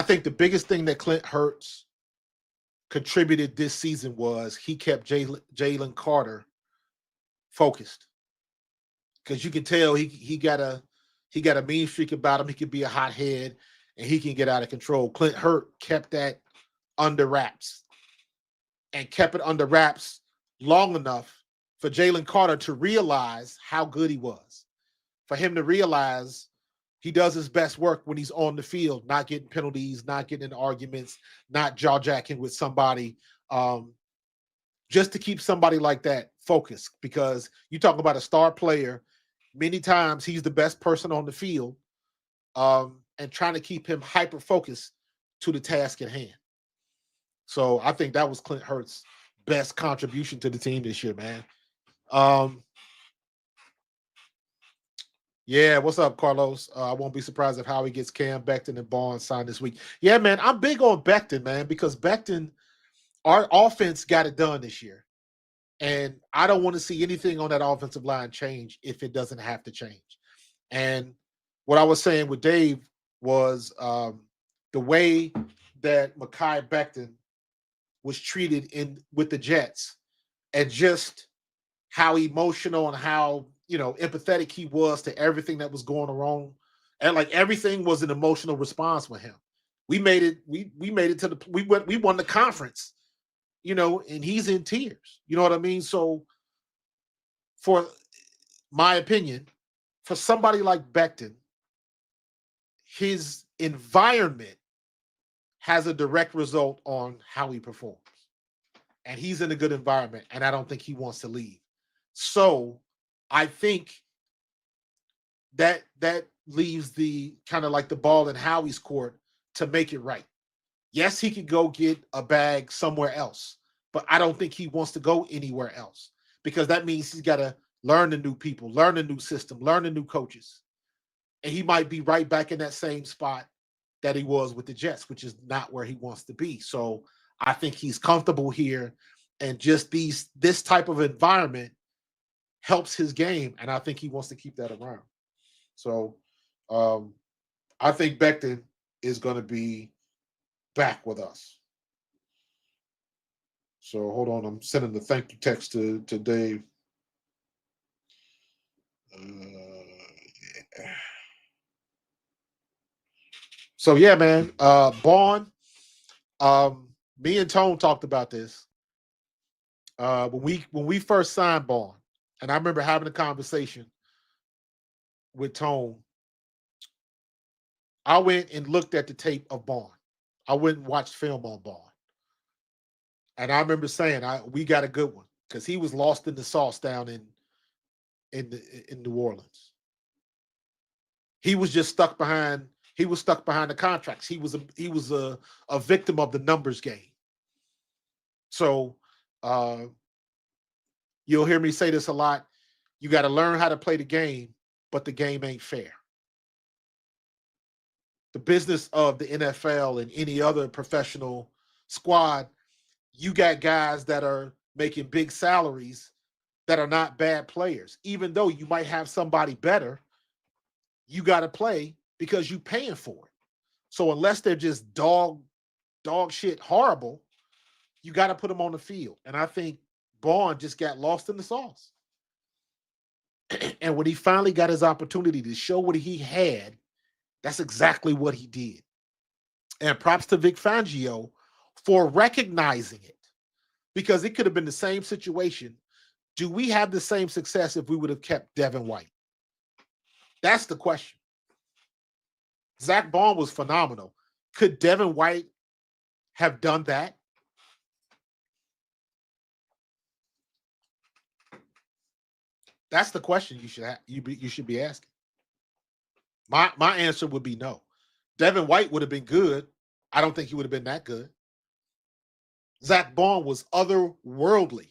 think the biggest thing that Clint Hurts contributed this season was he kept Jalen Carter focused, because you can tell he got a mean streak about him. He can be a hothead and he can get out of control. Clint Hurt kept that under wraps and kept it under wraps long enough for Jalen Carter to realize how good he was, for him to realize he does his best work when he's on the field, not getting penalties, not getting in arguments, not jaw-jacking with somebody, just to keep somebody like that focused. Because you talk about a star player, many times he's the best person on the field, and trying to keep him hyper-focused to the task at hand. So I think that was Clint Hurt's best contribution to the team this year, man. Yeah, what's up, Carlos? I won't be surprised if Howie gets Cam, Becton, and Bond signed this week. Yeah, man, I'm big on Becton, man, because Becton, our offense got it done this year. And I don't want to see anything on that offensive line change if it doesn't have to change. And what I was saying with Dave was the way that Mekhi Becton was treated with the Jets, and just how emotional and how empathetic he was to everything that was going wrong, and like everything was an emotional response with him. We made it. We made it to the. We won the conference, and he's in tears. You know what I mean? So, for my opinion, for somebody like Becton, his environment has a direct result on how he performs, and he's in a good environment, and I don't think he wants to leave. So I think that leaves the kind of like the ball in Howie's court to make it right. Yes, he could go get a bag somewhere else, but I don't think he wants to go anywhere else, because that means he's got to learn the new people, learn the new system, learn the new coaches. And he might be right back in that same spot that he was with the Jets, which is not where he wants to be. So I think he's comfortable here, and just this type of environment helps his game, and I think he wants to keep that around. So I think Becton is going to be back with us. So hold on, I'm sending the thank you text to Dave. Yeah. So yeah, man, Bond. Me and Tone talked about this when we first signed Bond, and I remember having a conversation with Tone. I went and looked at the tape of Bond. I went and watched film on Bond, and I remember saying, "We got a good one," because he was lost in the sauce down in New Orleans. He was just stuck behind. He was stuck behind the contracts. He was a victim of the numbers game. So you'll hear me say this a lot. You got to learn how to play the game, but the game ain't fair. The business of the NFL and any other professional squad, you got guys that are making big salaries that are not bad players. Even though you might have somebody better, you got to play because you're paying for it. So unless they're just dog shit horrible, you got to put them on the field. And I think Bond just got lost in the sauce. And when he finally got his opportunity to show what he had, that's exactly what he did. And props to Vic Fangio for recognizing it, because it could have been the same situation. Do we have the same success if we would have kept Devin White? That's the question. Zach Bond was phenomenal. Could Devin White have done that? That's the question you should be asking. My answer would be no. Devin White would have been good. I don't think he would have been that good. Zach Bond was otherworldly.